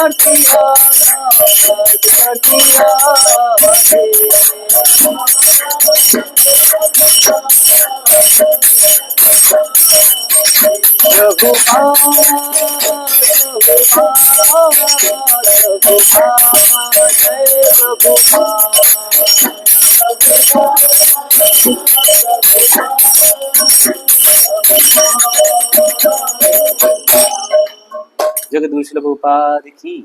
करती जगद्गुरु श्रील प्रभुपाद की।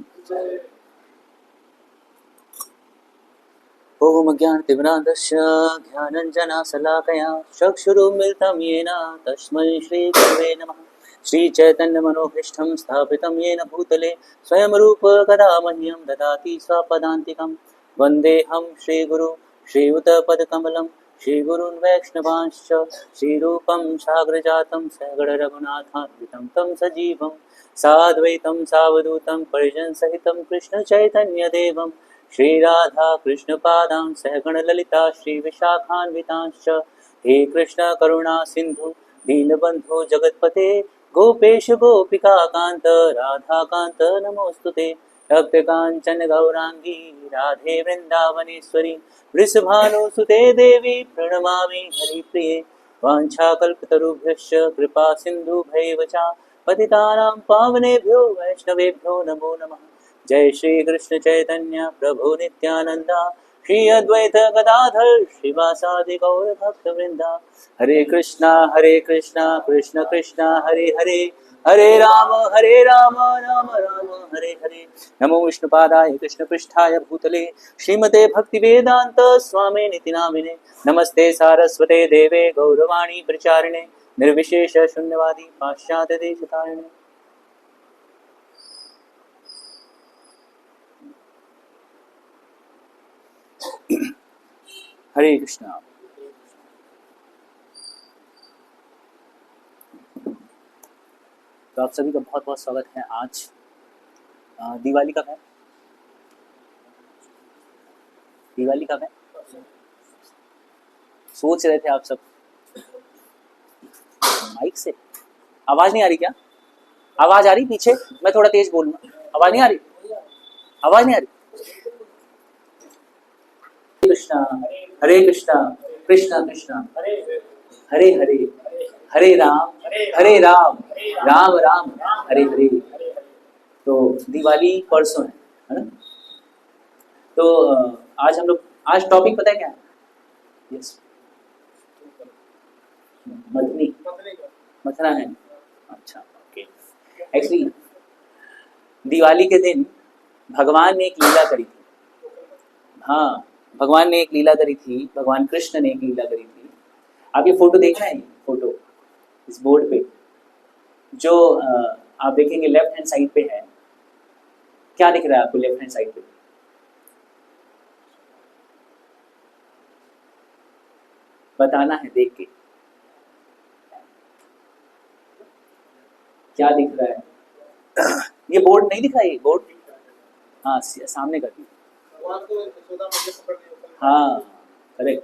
ओम ज्ञानतिमिरान्धस्य ज्ञानाञ्जनशलाकया चक्षुरुन्मिलितं येन तस्मै श्रीगुरवे नमः। श्रीचैतन्यमनोभीष्टं स्थापितं येन भूतले स्वयं रूप कदा मह्यं ददाति स्वपदान्तिकं। वन्देऽहं श्रीगुरु श्रीयुतपदकमलं श्रीगुरून् वैष्णवांश्च श्रीरूपं साग्रजातं सगण रघुनाथान्वितं तं सजीवं साद्वैतं सावधूतं परिजनसहितं कृष्णचैतन्यदेवं श्रीराधा कृष्णपादां सहगण ललिता श्रीविशाखान्वितांश्च। हे कृष्ण करुणा सिन्धु दीनबन्धु जगत्पते गोपेश गोपिका कान्त राधाकान्त नमोस्तुते। रक्तकाञ्चन गौरांगी राधे वृन्दावनेश्वरी वृषभानुसुते देवी प्रणमामि हरिप्रिये। वाञ्छाकल्पतरुभ्यश्च कृपा सिन्धुभ्यैव च पतितानां पावनेभ्यो वैष्णवेभ्यो नमो नमः। जय श्री कृष्ण चैतन्य प्रभु नित्यानंदा श्री अद्वैत गदाधर श्रीवासादि गौर भक्त वृंदा। हरे कृष्णा कृष्ण कृष्णा हरे हरे हरे राम राम राम हरे हरे। नमो विष्णुपादाय कृष्ण पृष्ठाय भूतले श्रीमते भक्ति वेदांत स्वामी निति नामिने। नमस्ते सारस्वते देवे गौरवाणी प्रचारिणे निर्विशेष शून्यवादी पाश्चात्य देशतारिणे। हरे कृष्णा। तो आप सभी का बहुत बहुत स्वागत है। आज दिवाली कब है? दिवाली कब है? सोच रहे थे आप सब? माइक से आवाज नहीं आ रही क्या? आवाज आ रही पीछे? मैं थोड़ा तेज बोलूंगा। आवाज नहीं आ रही? आवाज नहीं आ रही? कृष्णा हरे कृष्णा कृष्णा कृष्णा हरे हरे हरे राम राम राम हरे हरे। तो दिवाली परसों है ना? तो आज हम लोग आज टॉपिक पता है क्या है? यस, मथनी मथना है। अच्छा, ओके। एक्चुअली दिवाली के दिन भगवान ने एक लीला करी थी। हाँ, भगवान ने एक लीला करी थी, भगवान कृष्ण ने एक लीला करी थी। आप ये फोटो देख रहे हैं? फोटो इस बोर्ड पे जो आप देखेंगे लेफ्ट हैंड साइड पे है। क्या दिख रहा है आपको लेफ्ट हैंड साइड पे? बताना है देख के। क्या दिख रहा है? ये बोर्ड नहीं दिख रहा है? ये बोर्ड हाँ सामने कर दिया। हाँ करेक्ट।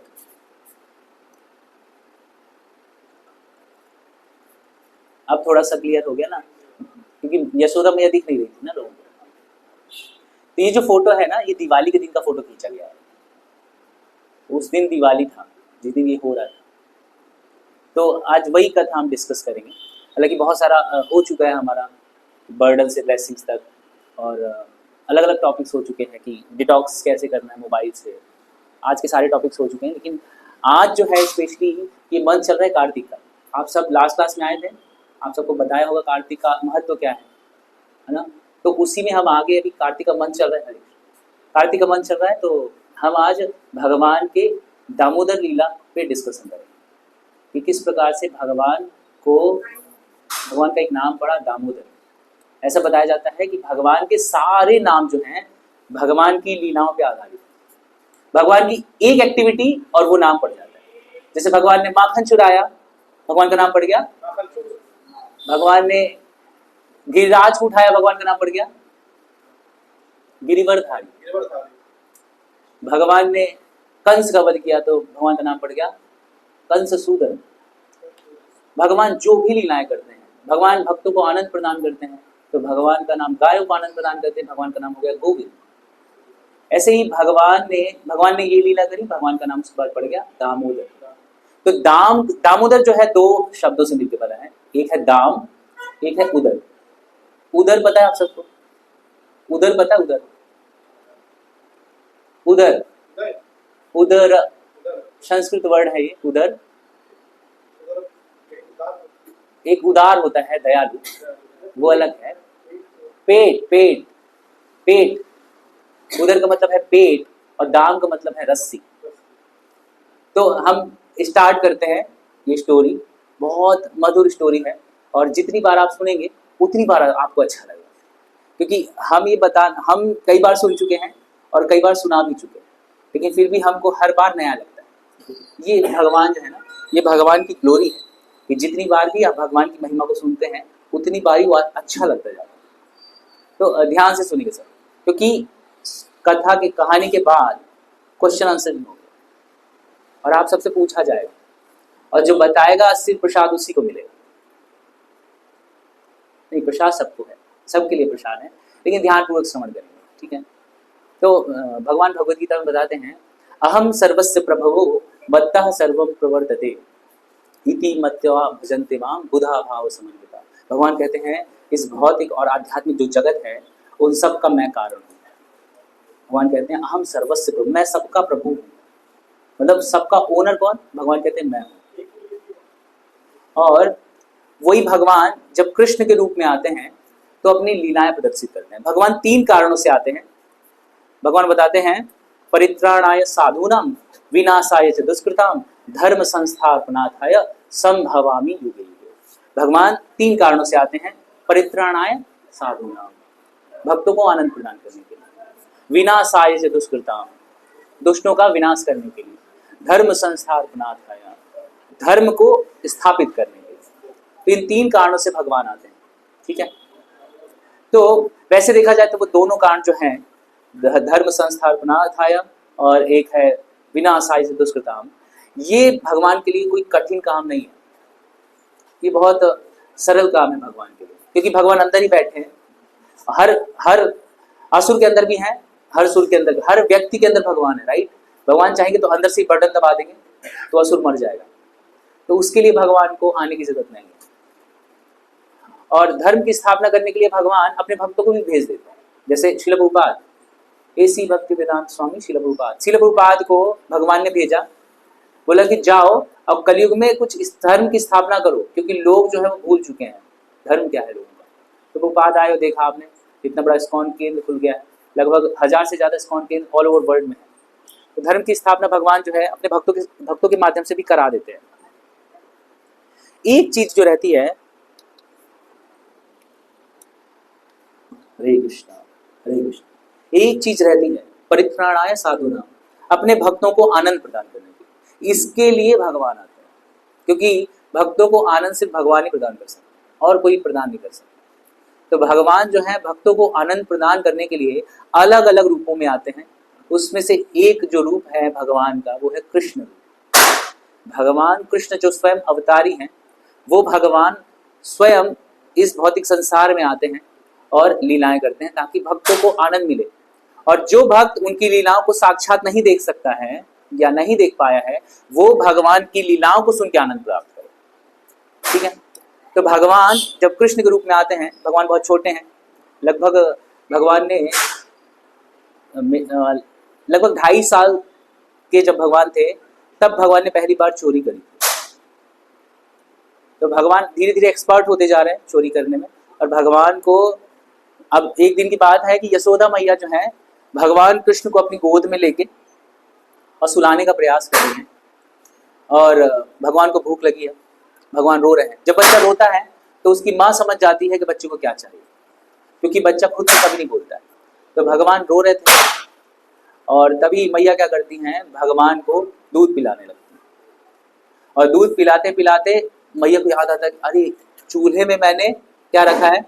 अब थोड़ा सा क्लियर हो गया ना, क्योंकि यशोदा मैया दिख नहीं रही थी ना लोगों को। तो ये जो फोटो है ना, ये दिवाली के दिन का फोटो खींचा गया है। उस दिन दिवाली था जिस दिन ये हो रहा था। तो आज वही कथा हम डिस्कस करेंगे। हालांकि बहुत सारा हो चुका है हमारा, बर्डन से ब्लेसिंग्स तक, और अलग अलग टॉपिक्स हो चुके हैं कि डिटॉक्स कैसे करना है मोबाइल से। आज के सारे टॉपिक्स हो चुके हैं, लेकिन आज जो है स्पेशली ये मंथ चल रहा है कार्तिक का। आप सब लास्ट क्लास में आए थे, आप सबको बताया होगा कार्तिक का महत्व क्या है ना? तो उसी में हम आगे, अभी कार्तिक का मंथ चल रहा है, कार्तिक का मंथ चल रहा है, तो हम आज भगवान के दामोदर लीला पे डिस्कशन करेंगे कि किस प्रकार से भगवान का एक नाम पड़ा दामोदर। ऐसा बताया जाता है कि भगवान के सारे नाम जो हैं भगवान की लीलाओं पे आधारित है। भगवान की एक एक्टिविटी और वो नाम पड़ जाता है। जैसे भगवान ने माखन चुराया, भगवान का नाम पड़ गया। भगवान ने गिरिराज को उठाया, भगवान का नाम पड़ गया गिरिवरधारी। भगवान ने कंस का वध किया तो भगवान का नाम पड़ गया कंससूदन। भगवान जो भी लीलाएं करते हैं, भगवान भक्तों को आनंद प्रदान करते हैं, तो भगवान का नाम, गायों को आनंद प्रदान करते हैं, भगवान का नाम हो गया गोविंद। ऐसे ही भगवान ने ये लीला करी, भगवान का नाम उसके बाद पड़ गया दामोदर। तो दामोदर जो है दो शब्दों से मिलकर बना है, एक है दाम, एक है उदर। उदर पता है आप सबको? उदर पता है? उदर उदर उदर संस्कृत वर्ड है ये उदर। एक उदार होता है दयालु, वो अलग है। पेट पेट पेट, उदर का मतलब है पेट और दाम का मतलब है रस्सी। तो हम स्टार्ट करते हैं ये स्टोरी, बहुत मधुर स्टोरी है और जितनी बार आप सुनेंगे उतनी बार आपको अच्छा लगेगा, क्योंकि हम कई बार सुन चुके हैं और कई बार सुना भी चुके हैं, लेकिन फिर भी हमको हर बार नया लगता है। ये भगवान जो है ना, ये भगवान की ग्लोरी है कि जितनी बार भी आप भगवान की महिमा को सुनते हैं उतनी बार ही वो अच्छा लगता जाता है। तो ध्यान से सुनिए सर, क्योंकि कथा की कहानी के बाद क्वेश्चन आंसर नहीं होगा और आप सबसे पूछा जाएगा और जो बताएगा सिर्फ प्रसाद उसी को मिलेगा। नहीं, प्रसाद सबको है, सबके लिए प्रसाद है, लेकिन ध्यानपूर्वक श्रवण करेंगे, ठीक है। तो भगवान भगवद गीता में बताते हैं, अहम सर्वस्य प्रभवो मत्तः सर्वं प्रवर्तते इति मत्वा भजन्ते मां बुधा भाव समन्विता। भगवान कहते हैं इस भौतिक और आध्यात्मिक जो जगत है उन सब का मैं कारण हूँ। भगवान कहते हैं अहम सर्वस्य प्रभु, मैं सबका प्रभु हूँ, मतलब सबका ओनर कौन? भगवान कहते हैं मैं हूँ। और वही भगवान जब कृष्ण के रूप में आते हैं तो अपनी लीलाएं प्रदर्शित करते हैं। भगवान तीन कारणों से आते हैं। भगवान बताते हैं परित्राणाय साधूनां विनाशाय च दुष्कृतां धर्म संस्थापनार्थाय संभवामि युगे युगे। भगवान तीन कारणों से आते हैं। परित्राणाय साधूनां, भक्तों को आनंद प्रदान करने के लिए, विनाशाय च दुष्कृतां, दुष्टों का विनाश करने के लिए, धर्म संस्थापनार्थाय, धर्म को स्थापित करने के लिए। तो इन तीन कारणों से भगवान आते हैं, ठीक है। तो वैसे देखा जाए तो वो दोनों कारण जो हैं, धर्म संस्थापनार्थाय और एक है विनाशाय से दुष्कृताम, ये भगवान के लिए कोई कठिन काम नहीं है, ये बहुत सरल काम है भगवान के लिए, क्योंकि भगवान अंदर ही बैठे हैं। हर असुर के अंदर भी हैं, हर सुर के अंदर, हर व्यक्ति के अंदर भगवान है, राइट। भगवान चाहेंगे तो अंदर से ही बटन दबा देंगे तो असुर मर जाएगा, तो उसके लिए भगवान को आने की जरूरत नहीं है। और धर्म की स्थापना करने के लिए भगवान अपने भक्तों को भी भेज देते हैं, जैसे श्रील प्रभुपाद, एसी भक्ति वेदांत स्वामी श्रील प्रभुपाद को भगवान ने भेजा, बोला कि जाओ अब कलयुग में कुछ इस धर्म की स्थापना करो, क्योंकि लोग जो है वो भूल चुके हैं धर्म क्या है लोगों का। तो प्रभुपाद आए और देखा आपने इतना बड़ा इस्कॉन केंद्र खुल गया है, लगभग 1000 से ज्यादा इस्कॉन केंद्र ऑल ओवर वर्ल्ड में है। तो धर्म की स्थापना भगवान जो है अपने भक्तों के माध्यम से भी करा देते हैं। एक चीज जो रहती है, हरे कृष्णा हरे कृष्णा, एक चीज रहती है परित्राणाय साधूनां, अपने भक्तों को आनंद प्रदान करने की, इसके लिए भगवान आते हैं, क्योंकि भक्तों को आनंद सिर्फ भगवान ही प्रदान कर सकते और कोई प्रदान नहीं कर सकता। तो भगवान जो है भक्तों को आनंद प्रदान करने के लिए अलग अलग रूपों में आते हैं। उसमें से एक जो रूप है भगवान का वो है कृष्ण रूप। भगवान कृष्ण जो स्वयं अवतारी हैं, वो भगवान स्वयं इस भौतिक संसार में आते हैं और लीलाएं करते हैं ताकि भक्तों को आनंद मिले। और जो भक्त उनकी लीलाओं को साक्षात नहीं देख सकता है या नहीं देख पाया है, वो भगवान की लीलाओं को सुन के आनंद प्राप्त करे, ठीक है। तो भगवान जब कृष्ण के रूप में आते हैं, भगवान बहुत छोटे हैं, लगभग भगवान ने लगभग 2.5 साल के जब भगवान थे तब भगवान ने पहली बार चोरी करी। तो भगवान धीरे धीरे एक्सपर्ट होते जा रहे हैं चोरी करने में। और भगवान को अब एक दिन की बात है कि यशोदा मैया जो है भगवान कृष्ण को अपनी गोद में लेके और सुलाने का प्रयास कर रही हैं, और भगवान को भूख लगी है, भगवान रो रहे हैं। जब बच्चा रोता है तो उसकी माँ समझ जाती है कि बच्चे को क्या चाहिए, क्योंकि बच्चा खुद से कभी नहीं बोलता है। तो भगवान रो रहे थे और तभी मैया क्या करती हैं, भगवान को दूध पिलाने लगती हैं। और दूध पिलाते पिलाते मैया को याद आता है कि अरे चूल्हे में मैंने क्या रखा है,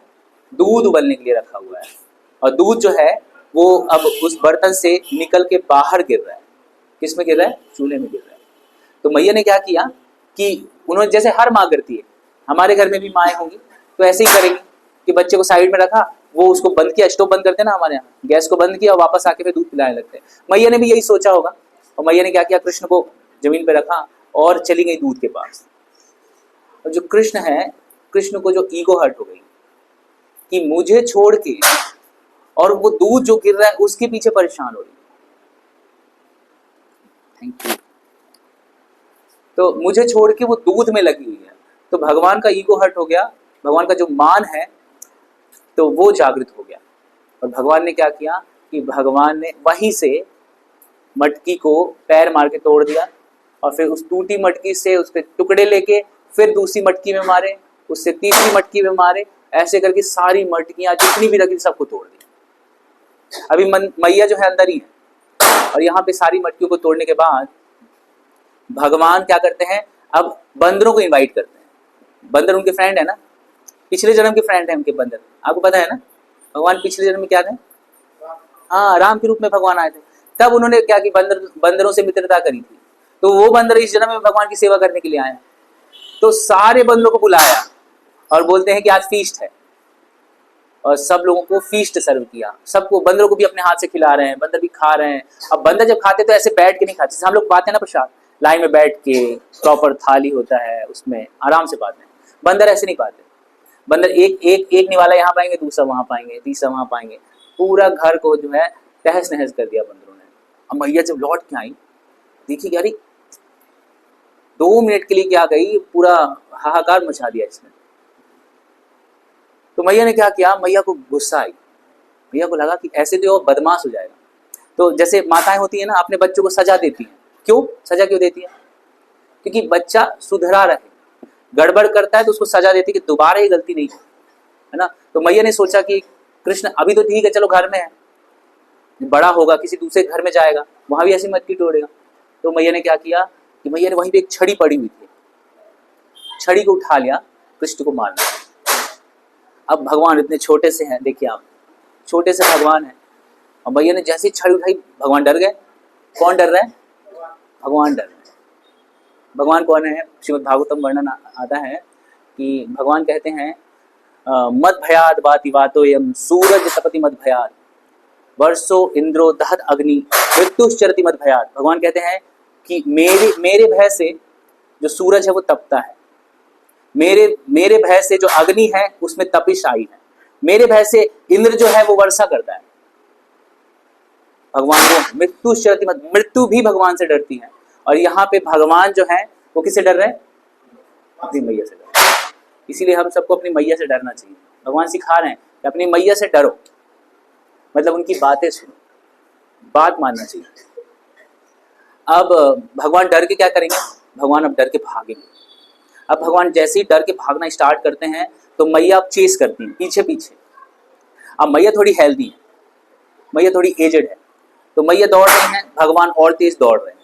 दूध उबलने के लिए रखा हुआ है, और दूध जो है वो अब उस बर्तन से निकल के बाहर गिर रहा है। किस में गिर रहा है? चूल्हे में गिर रहा है। तो मैया ने क्या किया कि उन्होंने, जैसे हर माँ करती है, हमारे घर में भी माएँ होंगी तो ऐसे ही करेंगी, कि बच्चे को साइड में रखा, वो उसको बंद किया, स्टोव बंद करते ना हमारे यहाँ, गैस को बंद किया और वापस आके फिर दूध पिलाने लगते हैं। मैया ने भी यही सोचा होगा, और मैया ने क्या किया, कृष्ण को जमीन पे रखा और चली गई दूध के पास। और जो कृष्ण है, कृष्ण को जो ईगो हर्ट हो गई कि मुझे छोड़ के और वो दूध जो गिर रहा है उसके पीछे परेशान हो रही। Thank you. तो मुझे छोड़ के वो दूध में लगी हुई है, तो भगवान का ईगो हर्ट हो गया, भगवान का जो मान है तो वो जागृत हो गया। और भगवान ने क्या किया कि भगवान ने वहीं से मटकी को पैर मार के तोड़ दिया, और फिर उस टूटी मटकी से उसके टुकड़े लेके फिर दूसरी मटकी में मारे, उससे तीसरी मटकी में मारे, ऐसे करके सारी मटकियां जितनी भी रखी सबको तोड़ दी। अभी मैया जो है अंदर ही है, और यहाँ पे सारी मटकियों को तोड़ने के बाद भगवान क्या करते हैं, अब बंदरों को इनवाइट करते हैं। बंदर उनके फ्रेंड है ना, पिछले जन्म के फ्रेंड है उनके बंदर, आपको पता है ना। भगवान पिछले जन्म में क्या थे, हाँ राम के रूप में भगवान आए थे। तब उन्होंने क्या की बंदरों से मित्रता करी थी, तो वो बंदर इस जन्म में भगवान की सेवा करने के लिए आए। तो सारे बंदरों को बुलाया और बोलते हैं कि आज फीस्ट है, और सब लोगों को फीस्ट सर्व किया, सबको, बंदरों को भी अपने हाथ से खिला रहे हैं, बंदर भी खा रहे हैं। अब बंदर जब खाते तो ऐसे बैठ के नहीं खाते, हम लोग पाते हैं ना प्रसाद, लाइन में बैठ के प्रॉपर थाली होता है उसमें आराम से पाते हैं। बंदर ऐसे नहीं पाते, बंदर एक निवाला यहाँ पाएंगे, दूसरा वहां पाएंगे, तीसरा वहां पाएंगे, पूरा घर को जो है तहस नहस कर दिया बंदरों ने। अब मैया जब लौट के आई, देखी कि अरे 2 मिनट के लिए क्या गई, पूरा हाहाकार मचा दिया इसने। तो मैया ने क्या किया, मैया को गुस्सा आई, मैया को लगा कि ऐसे तो बदमाश हो जाएगा। तो जैसे माताएं होती है ना, अपने बच्चों को सजा देती हैं। क्यों सजा क्यों देती है, क्योंकि बच्चा सुधरा रहे, गड़बड़ करता है तो उसको सजा देती है कि दोबारा ये गलती नहीं है ना। तो मैया ने सोचा कि कृष्ण अभी तो ठीक है, चलो घर में है, बड़ा होगा किसी दूसरे घर में जाएगा, वहां भी ऐसी मटकी तोड़ेगा। तो मैया ने क्या किया कि मैया ने वहीं पे एक छड़ी पड़ी हुई थी, छड़ी को उठा लिया, कृष्ण को मारना। अब भगवान इतने छोटे से हैं, देखिए आप, छोटे से भगवान हैं, और मैया ने जैसी छड़ी उठाई भगवान डर गए। कौन डर रहा है, भगवान डर रहे हैं। भगवान कौन है, श्रीमद् भागवतम वर्णन आता है कि भगवान कहते हैं मद भयाद बाति वातोयम सूरज तपति मद भयाद वर्षो इंद्रो दहत अग्नि मृत्युश्चरति मद भयाद। भगवान कहते हैं कि मेरे भय से जो सूरज है वो तपता है, मेरे भय से जो अग्नि है उसमें तपिश आई है, मेरे भय से इंद्र जो है वो वर्षा करता है। भगवान को मृत्युश्चरति मद, मृत्यु भी भगवान से डरती है। और यहाँ पे भगवान जो है वो किससे डर रहे हैं, अपनी मैया से डर रहे हैं। इसीलिए हम सबको अपनी मैया से डरना चाहिए। भगवान सिखा रहे हैं कि अपनी मैया से डरो, मतलब उनकी बातें सुनो, बात मानना चाहिए। अब भगवान डर के क्या करेंगे, भगवान अब डर के भागेंगे। अब भगवान जैसे ही डर के भागना स्टार्ट करते हैं तो मैया अब चेस करती हैं पीछे पीछे। अब मैया थोड़ी हेल्दी है, मैया थोड़ी एजेड है, तो मैया दौड़ रहे हैं, भगवान और तेज दौड़ रहे हैं।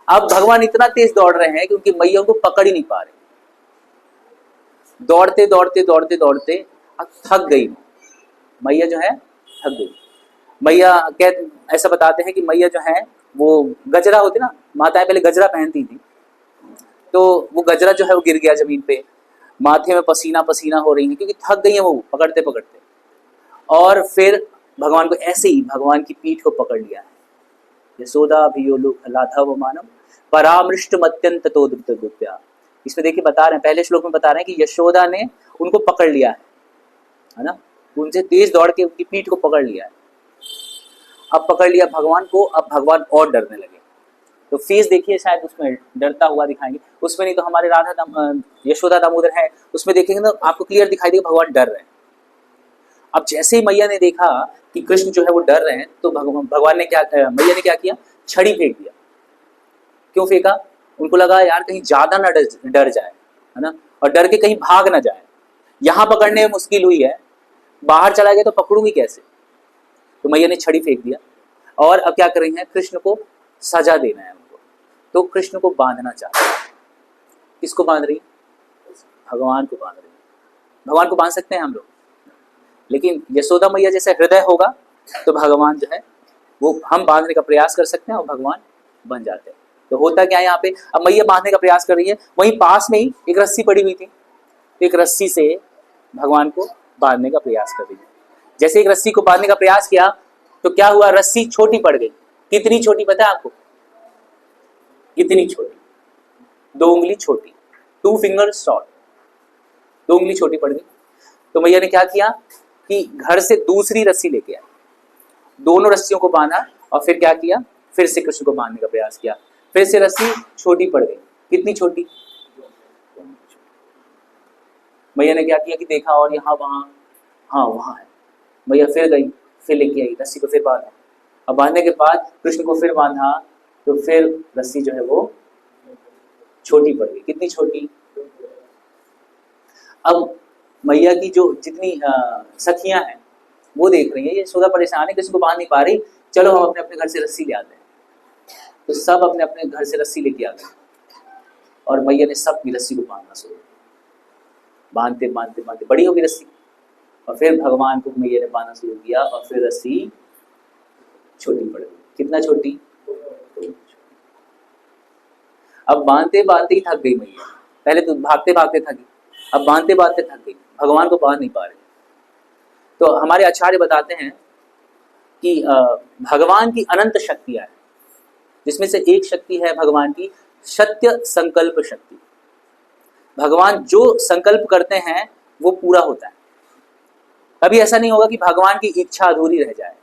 अब भगवान इतना तेज दौड़ रहे हैं क्योंकि मैया उनको पकड़ ही नहीं पा रहे, दौड़ते दौड़ते दौड़ते दौड़ते अब थक गई मैया, जो है थक गई मैया। ऐसा बताते हैं कि मैया जो है वो गजरा होती ना, माताएं पहले गजरा पहनती थी, तो वो गजरा जो है वो गिर गया जमीन पे, माथे में पसीना पसीना हो रही है क्योंकि थक गई है वो पकड़ते पकड़ते। और फिर भगवान को ऐसे ही भगवान की पीठ को पकड़ लिया है। यशोदा भी लाघव मानव परामृष्ट मत्यंत तो दुप्या। इसमें देखिए बता रहे हैं, पहले श्लोक में बता रहे हैं कि यशोदा ने उनको पकड़ लिया है ना, उनसे तेज दौड़ के उनकी पीठ को पकड़ लिया है। अब पकड़ लिया भगवान को, अब भगवान और डरने लगे। तो फेस देखिए, शायद उसमें डरता हुआ दिखाएंगे, उसमें नहीं तो हमारे यशोदा दामोदर है, उसमें देखेंगे तो आपको क्लियर दिखाई देगा भगवान डर रहे हैं। अब जैसे ही मैया ने देखा कि कृष्ण जो है वो डर रहे हैं, तो भगवान ने मैया ने क्या किया, छड़ी फेंक दिया। क्यों फेंका, उनको लगा यार कहीं ज्यादा ना डर जाए, है ना, और डर के कहीं भाग ना जाए। यहां पकड़ने में मुश्किल हुई है, बाहर चला गया तो पकड़ूंगी कैसे। तो मैया ने छड़ी फेंक दिया, और अब क्या कर रही है, कृष्ण को सजा देना है उनको, तो कृष्ण को बांधना चाहती है। किसको बांध रही, भगवान को बांध रही। भगवान को बांध सकते हैं हम लोग, लेकिन यशोदा मैया जैसे हृदय होगा तो भगवान जो है वो हम बांधने का प्रयास कर सकते हैं और भगवान बन जाते हैं। तो होता क्या है यहाँ पे, अब मैया बांधने का प्रयास कर रही है, वहीं पास में ही एक रस्सी पड़ी हुई थी, एक रस्सी से भगवान को बांधने का प्रयास कर रही है। जैसे एक रस्सी को बांधने का प्रयास किया तो क्या हुआ, रस्सी छोटी पड़ गई। कितनी छोटी पता है आपको? कितनी छोटी? 2 उंगली छोटी, 2 फिंगर शॉर्ट, 2 उंगली छोटी पड़ गई। तो मैया ने क्या किया कि घर से दूसरी रस्सी लेके आया, दोनों रस्सियों को बांधा और फिर क्या किया, फिर से कृष्ण को बांधने का प्रयास किया। फिर से रस्सी छोटी पड़ गई। कितनी छोटी? मैया ने क्या किया कि देखा और यहाँ वहां, हाँ वहां है। मैया फिर गई, फिर लेके आई, रस्सी को फिर बांधा। अब बांधने के बाद कृष्ण को फिर बांधा तो फिर रस्सी जो है वो छोटी पड़ गई। कितनी छोटी? अब मैया की जो जितनी सखियां हैं वो देख रही है ये यशोदा परेशान है, किसी को बांध नहीं पा रही, चलो हम अपने अपने घर से रस्सी ले आते हैं। तो सब अपने अपने घर से रस्सी लेके आ गए और मैया ने सब की रस्सी को बांधना शुरू। बांधते बांधते बांधते बड़ी हो गई रस्सी और फिर भगवान को मैया ने बांधना शुरू किया और फिर रस्सी छोटी पड़ गई। कितना छोटी? अब बांधते बांधते ही थक गई मैया। पहले तो भागते भागते थकी, अब बांधते बांधते थक गई, भगवान को बांध नहीं पा रही। तो हमारे आचार्य बताते हैं कि भगवान की अनंत शक्तियां हैं, जिसमें से एक शक्ति है भगवान की सत्य संकल्प शक्ति। भगवान जो संकल्प करते हैं वो पूरा होता है। कभी ऐसा नहीं होगा कि भगवान की इच्छा अधूरी रह जाए।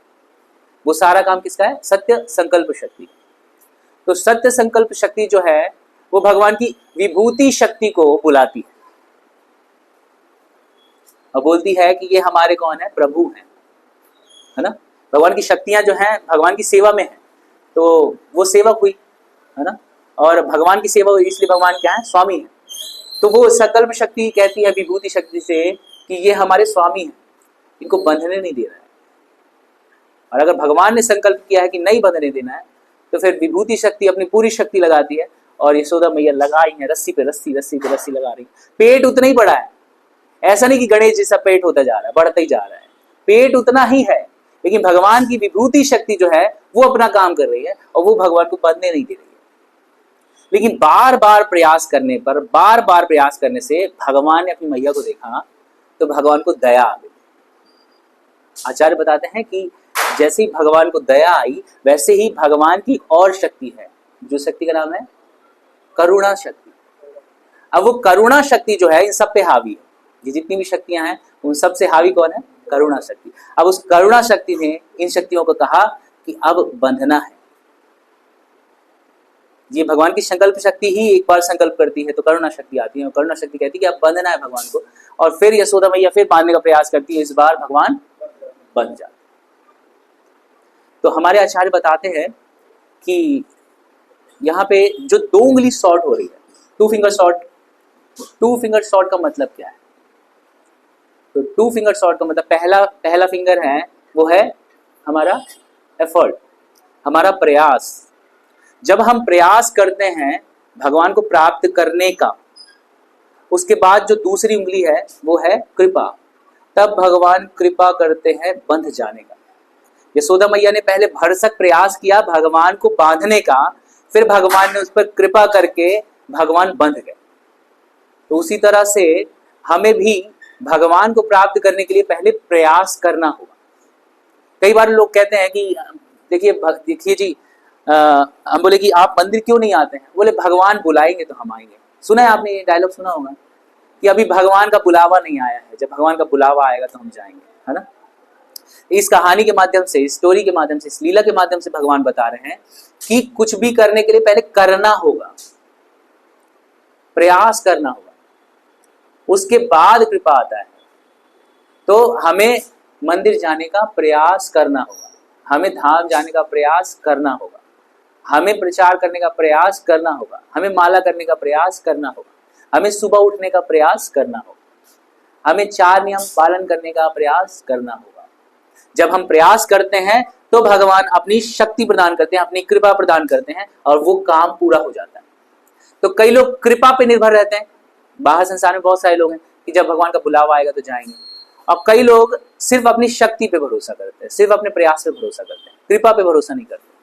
वो सारा काम किसका है? सत्य संकल्प शक्ति। तो सत्य संकल्प शक्ति जो है वो भगवान की विभूति शक्ति को बुलाती है और बोलती है कि ये हमारे कौन है? प्रभु हैं, है ना। भगवान की शक्तियां जो हैं भगवान की सेवा में है, तो वो सेवक हुई, है ना। और भगवान की सेवा हुई इसलिए भगवान क्या है? स्वामी है। तो वो संकल्प शक्ति कहती है विभूति शक्ति से कि ये हमारे स्वामी हैं, इनको बंधने नहीं देना है। और अगर भगवान ने संकल्प किया है कि नहीं बंधने देना है तो फिर विभूति शक्ति अपनी पूरी शक्ति लगाती है और यशोदा मैया लगाई है रस्सी पे रस्सी, रस्सी पे रस्सी लगा रही। पेट उतना ही बड़ा है, ऐसा नहीं कि गणेश जैसा पेट होता जा रहा है, बढ़ता ही जा रहा है। पेट उतना ही है, लेकिन भगवान की विभूति शक्ति जो है वो अपना काम कर रही है और वो भगवान को बंधने नहीं दे रही है। लेकिन बार बार प्रयास करने पर, बार बार प्रयास करने से भगवान ने अपनी मैया को देखा तो भगवान को दया आ गई। आचार्य बताते हैं कि जैसे ही भगवान को दया आई वैसे ही भगवान की और शक्ति है, जो शक्ति का नाम है करुणा शक्ति। अब वो करुणा शक्ति जो है इन सब पे हावी है। ये जितनी भी शक्तियां हैं उन सब से हावी कौन है? करुणा शक्ति। अब उस करुणा शक्ति ने इन शक्तियों को कहा कि अब बंधना है। ये भगवान की संकल्प शक्ति ही एक बार संकल्प करती है तो करुणा शक्ति आती है और करुणा शक्ति कहती है कि अब बंधना है भगवान को। और फिर यशोदा मैया फिर बांधने का प्रयास करती है, इस बार भगवान बंध जाते। तो हमारे आचार्य बताते हैं कि यहाँ पे जो 2 उंगली शॉर्ट हो रही है, 2 फिंगर शॉर्ट, 2 फिंगर शॉर्ट का मतलब क्या है? तो 2 फिंगर शॉर्ट का मतलब पहला फिंगर है वो है हमारा एफर्ट, हमारा प्रयास। जब हम प्रयास करते हैं भगवान को प्राप्त करने का, उसके बाद जो दूसरी उंगली है वो है कृपा। तब भगवान कृपा करते हैं बंध जाने का। यशोदा मैया ने पहले भरसक प्रयास किया भगवान को बांधने का, फिर भगवान ने उस पर कृपा करके भगवान बंध गए। तो उसी तरह से हमें भी भगवान को प्राप्त करने के लिए पहले प्रयास करना होगा। कई बार लोग कहते हैं कि देखिए जी, हम बोले कि आप मंदिर क्यों नहीं आते हैं? बोले भगवान बुलाएंगे तो हम आएंगे। सुना है आपने ये डायलॉग? सुना होगा कि अभी भगवान का बुलावा नहीं आया है, जब भगवान का बुलावा आएगा तो हम जाएंगे, है ना। इस कहानी के माध्यम से, इस स्टोरी के माध्यम से, इस लीला के माध्यम से भगवान बता रहे हैं कि कुछ भी करने के लिए पहले करना होगा, प्रयास करना होगा, उसके बाद कृपा आता है। तो हमें मंदिर जाने का प्रयास करना होगा, हमें धाम जाने का प्रयास करना होगा, हमें प्रचार करने का प्रयास करना होगा, हमें माला करने का प्रयास करना होगा, हमें सुबह उठने का प्रयास करना होगा, हमें 4 नियम पालन करने का प्रयास करना होगा। जब हम प्रयास करते हैं तो भगवान अपनी शक्ति प्रदान करते हैं, अपनी कृपा प्रदान करते हैं और वो काम पूरा हो जाता है। तो कई लोग कृपा पे निर्भर रहते हैं। बाहर संसार में बहुत सारे लोग हैं कि जब भगवान का बुलावा आएगा तो जाएंगे। और कई लोग सिर्फ अपनी शक्ति पे भरोसा करते हैं, सिर्फ अपने प्रयास पे भरोसा करते हैं, कृपा पे भरोसा नहीं करते।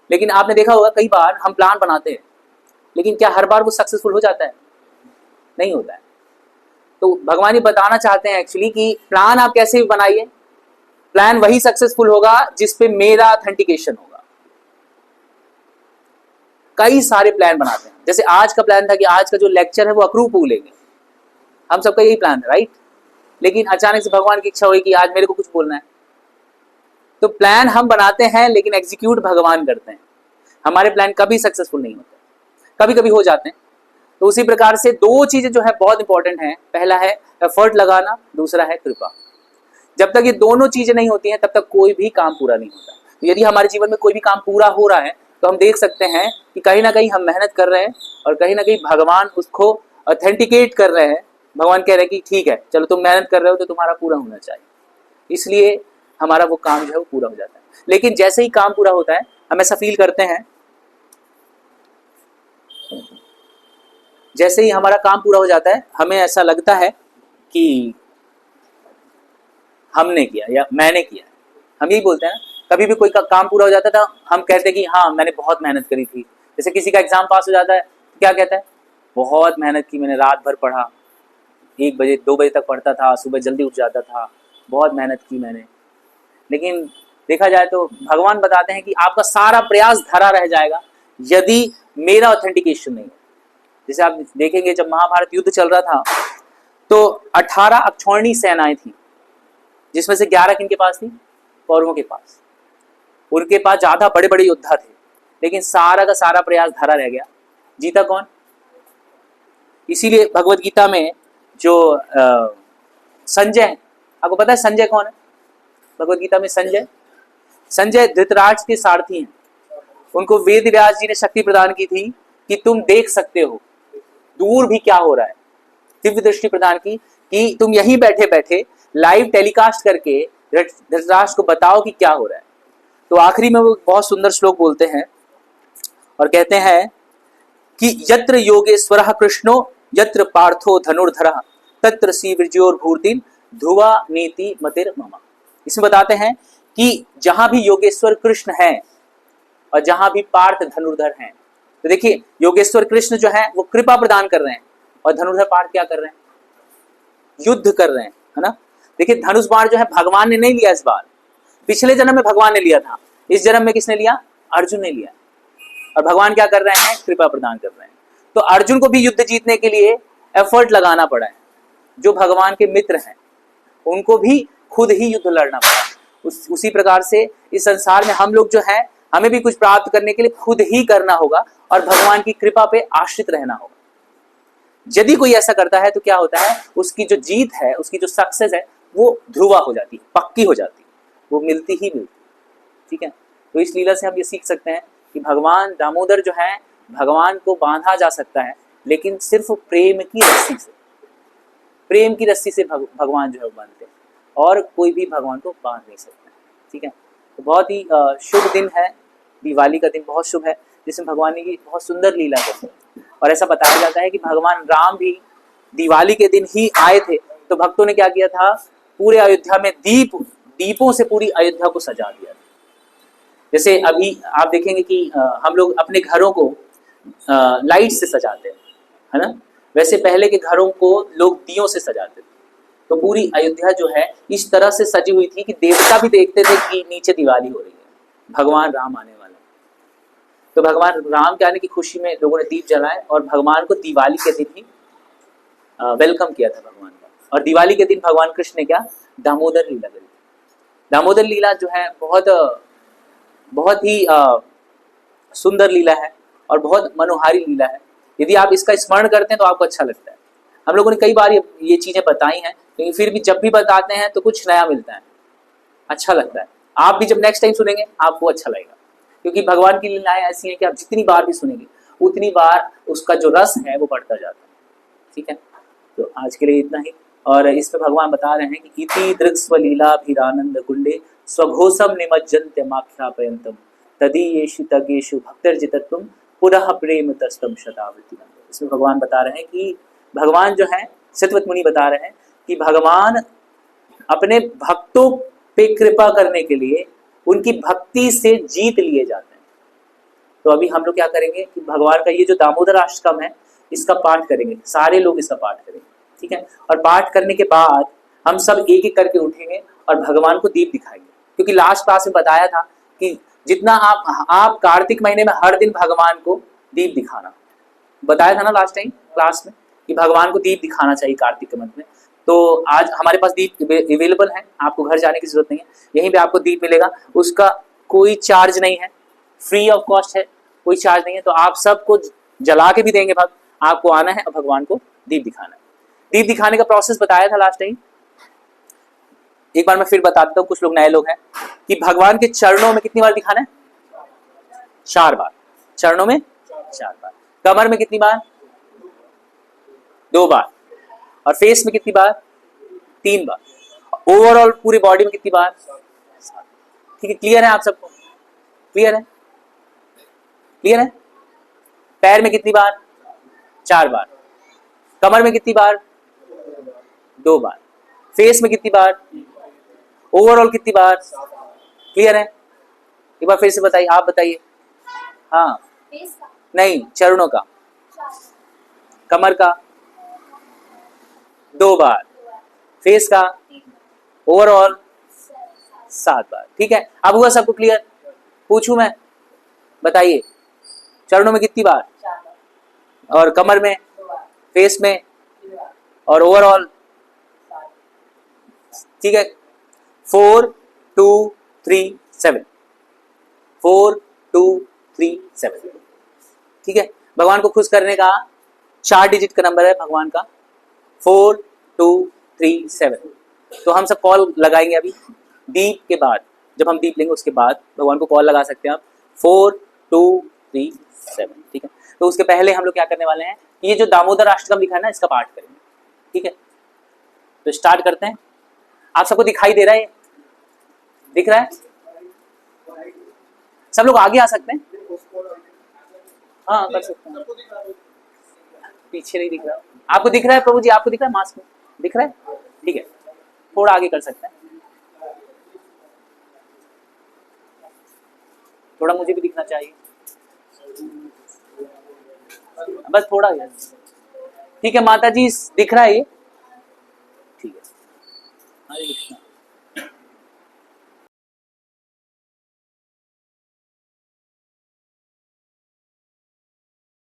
लेकिन आपने देखा होगा कई बार हम प्लान बनाते हैं, लेकिन क्या हर बार वो सक्सेसफुल हो जाता है? नहीं होता है। तो भगवान ये बताना चाहते हैं एक्चुअली कि प्लान आप कैसे भी बनाइए, प्लान वही सक्सेसफुल होगा जिसपे मेरा ऑथेंटिकेशन होगा। कई सारे प्लान बनाते हैं, जैसे आज का प्लान था कि आज का जो लेक्चर है वो अक्रूप लेंगे, हम सबका यही प्लान है, राइट। लेकिन अचानक से भगवान की इच्छा हुई कि आज मेरे को कुछ बोलना है। तो प्लान हम बनाते हैं लेकिन एग्जीक्यूट भगवान करते हैं। हमारे प्लान कभी सक्सेसफुल नहीं होते, कभी कभी हो जाते हैं। तो उसी प्रकार से दो चीजें जो है बहुत इंपॉर्टेंट हैं, पहला है एफर्ट लगाना, दूसरा है कृपा। जब तक ये दोनों चीजें नहीं होती हैं तब तक कोई भी काम पूरा नहीं होता। तो यदि हमारे जीवन में कोई भी काम पूरा हो रहा है तो हम देख सकते हैं कि कहीं ना कहीं हम मेहनत कर रहे हैं और कहीं ना कहीं भगवान उसको ऑथेंटिकेट कर रहे हैं। भगवान कह रहे हैं कि ठीक है, चलो तुम मेहनत कर रहे हो तो तुम्हारा पूरा होना चाहिए, इसलिए हमारा वो काम जो है वो पूरा हो जाता है। लेकिन जैसे ही काम पूरा होता है हम ऐसा फील करते हैं, जैसे ही हमारा काम पूरा हो जाता है हमें ऐसा लगता है कि हमने किया या मैंने किया। हम यही बोलते हैं, कभी भी कोई काम पूरा हो जाता था हम कहते हैं कि हाँ मैंने बहुत मेहनत करी थी। जैसे किसी का एग्जाम पास हो जाता है क्या कहता है, बहुत मेहनत की, मैंने रात भर पढ़ा, 1 बजे 2 बजे तक पढ़ता था, सुबह जल्दी उठ जाता था, बहुत मेहनत की मैंने। लेकिन देखा जाए तो भगवान बताते हैं कि आपका सारा प्रयास धरा रह जाएगा यदि मेरा ऑथेंटिकेशन नहीं है। जैसे आप देखेंगे जब महाभारत युद्ध चल रहा था तो 18 अक्षौहिणी सेनाएं थी, जिसमें से 11 किनके पास थी, कौरवों के पास। उनके पास ज्यादा बड़े बड़े योद्धा थे, लेकिन सारा का सारा प्रयास धरा रह गया। जीता कौन? इसीलिए भगवत गीता में जो संजय है, आपको पता है संजय कौन है? भगवत गीता में संजय धृतराष्ट्र के सारथी हैं। उनको वेद व्यास जी ने शक्ति प्रदान की थी कि तुम देख सकते हो दूर भी क्या हो रहा है, दिव्य दृष्टि प्रदान की कि तुम यहीं बैठे बैठे लाइव टेलीकास्ट करके धृतराष्ट्र को बताओ कि क्या हो रहा है। तो आखिरी में वो बहुत सुंदर श्लोक बोलते हैं और कहते हैं कि यत्र योगेश्वरः कृष्णो यत्र पार्थो धनुर्धरः तत्र सी विजयोर्भूतिर् ध्रुवा नीति मतिर मम। इसमें बताते हैं कि जहां भी योगेश्वर कृष्ण है और जहां भी पार्थ धनुर्धर हैं, तो देखिए योगेश्वर कृष्ण जो है वो कृपा प्रदान कर रहे हैं और धनुर्धर पार्थ क्या कर रहे हैं, युद्ध कर रहे हैं, है ना। देखिए धनुष बाण जो है भगवान ने नहीं लिया इस बार, पिछले जन्म में भगवान ने लिया था, इस जन्म में किसने लिया? अर्जुन ने लिया। और भगवान क्या कर रहे हैं? कृपा प्रदान कर रहे हैं। तो अर्जुन को भी युद्ध जीतने के लिए एफर्ट लगाना पड़ा है। जो भगवान के मित्र हैं उनको भी खुद ही युद्ध लड़ना पड़ा। उसी प्रकार से इस संसार में हम लोग जो है हमें भी कुछ प्राप्त करने के लिए खुद ही करना होगा और भगवान की कृपा पे आश्रित रहना होगा। यदि कोई ऐसा करता है तो क्या होता है, उसकी जो जीत है, उसकी जो सक्सेस है वो ध्रुवा हो जाती है, पक्की हो जाती है, वो मिलती ही मिलती है। ठीक है, तो इस लीला से हम ये सीख सकते हैं कि भगवान दामोदर जो है, भगवान को बांधा जा सकता है लेकिन सिर्फ प्रेम की रस्सी से, प्रेम की रस्सी से भगवान जो है बांधते हैं और कोई भी भगवान को बांध नहीं सकता। ठीक है, तो बहुत ही शुभ दिन है, दिवाली का दिन बहुत शुभ है जिसमें भगवान ने की बहुत सुंदर लीला की। और ऐसा बताया जाता है कि भगवान राम भी दिवाली के दिन ही आए थे, तो भक्तों ने क्या किया था, पूरे अयोध्या में दीपों से पूरी अयोध्या को सजा दिया। जैसे अभी आप देखेंगे कि हम लोग अपने घरों को लाइट से सजाते हैं, है ना, वैसे पहले के घरों को लोग दियों से सजाते थे। तो पूरी अयोध्या जो है इस तरह से सजी हुई थी कि देवता भी देखते थे कि नीचे दिवाली हो रही है, भगवान राम आने वाले। तो भगवान राम के आने की खुशी में लोगों ने दीप जलाए और भगवान को दिवाली के दिन ही वेलकम किया था भगवान का। और दिवाली के दिन भगवान कृष्ण ने क्या, दामोदर लीला करी। दामोदर लीला जो है बहुत ही सुंदर लीला है और बहुत मनोहारी लीला है। यदि आप इसका स्मरण करते हैं तो आपको अच्छा लगता है। हम लोगों ने कई बार ये चीजें बताई हैं, लेकिन फिर भी जब भी बताते हैं तो कुछ नया मिलता है, अच्छा लगता है। आप भी जब नेक्स्ट टाइम सुनेंगे आपको अच्छा लगेगा, क्योंकि भगवान की लीलाएं ऐसी हैं कि आप जितनी बार भी सुनेंगे उतनी बार उसका जो रस है वो बढ़ता जाता है। ठीक है, तो आज के लिए इतना ही। और इस पे भगवान बता रहे हैं कि इति दृक्स्वलीलाभिरानंद कुंडे स्वघोषम निमज्जन्त्य माख्यापयन्तम तदीयेषु तगेषु भक्तिर्जितत्वम पुनः प्रेम तस्तम शतावृत्ति। इसमें भगवान बता रहे हैं कि भगवान जो है, सतवत मुनि बता रहे हैं कि भगवान अपने भक्तों पे कृपा करने के लिए उनकी भक्ति से जीत लिए जाते हैं। तो अभी हम लोग क्या करेंगे कि भगवान का ये जो दामोदर अष्टकम है इसका पाठ करेंगे, सारे लोग इसका पाठ करेंगे। ठीक है। और पाठ करने के बाद हम सब एक एक करके उठेंगे और भगवान को दीप दिखाएंगे, क्योंकि लास्ट क्लास में बताया था कि जितना आप कार्तिक महीने में हर दिन भगवान को दीप दिखाना, बताया था ना लास्ट टाइम क्लास में कि भगवान को दीप दिखाना चाहिए कार्तिक के मंथ में। तो आज हमारे पास दीप अवेलेबल है, आपको घर जाने की जरूरत नहीं है, यहीं पे आपको दीप मिलेगा, उसका कोई चार्ज नहीं है, फ्री ऑफ कॉस्ट है, कोई चार्ज नहीं है। तो आप सबको जला के भी देंगे भक्त, आपको आना है और भगवान को दीप दिखाना है। दीप दिखाने का प्रोसेस बताया था लास्ट टाइम, एक बार मैं फिर बताता हूँ, कुछ लोग नए लोग हैं, कि भगवान के चरणों में कितनी बार दिखाना है? 4 बार। चरणों में 4 बार। कमर में कितनी बार? 2 बार। और फेस में कितनी बार? 3 बार। ओवरऑल पूरी बॉडी में कितनी बार? 7। ठीक है, क्लियर है आप सबको? क्लियर है? क्लियर है? पैर में कितनी बार? 4 बार। कमर में कितनी बार? 2 बार। फेस में कितनी बार? ओवरऑल कितनी बार? क्लियर है? एक बार फिर से बताइए, आप बताइए। हाँ, नहीं, चरणों का। कमर का 2 बार। फेस का ओवरऑल 7 बार। ठीक है, अब हुआ सबको क्लियर? पूछूं मैं? बताइए, चरणों में कितनी बार? और कमर में, फेस में और ओवरऑल? ठीक है, 4 2 3 7। 4 2 3 7। ठीक है, भगवान को खुश करने का 4 डिजिट का नंबर है भगवान का, 4 2 3 7। तो हम सब कॉल लगाएंगे अभी दीप के बाद, जब हम दीप लेंगे उसके बाद भगवान को कॉल लगा सकते हैं आप, 4 2 3 7। ठीक है, तो उसके पहले हम लोग क्या करने वाले हैं, ये जो दामोदर अष्टकम लिखा है ना, इसका पाठ करेंगे। ठीक है, तो स्टार्ट करते हैं। आप सबको दिखाई दे रहा है? दिख रहा है? सब लोग आगे आ सकते हैं? हाँ, कर सकते हैं। पीछे नहीं दिख रहा, आपको दिख रहा है प्रभु जी? आपको दिख रहा है? मास्क में दिख रहा है? ठीक है, थोड़ा आगे कर सकते हैं, थोड़ा मुझे भी दिखना चाहिए, बस थोड़ा। ठीक है माता जी, दिख रहा है ये? ठीक है, हरे कृष्णा।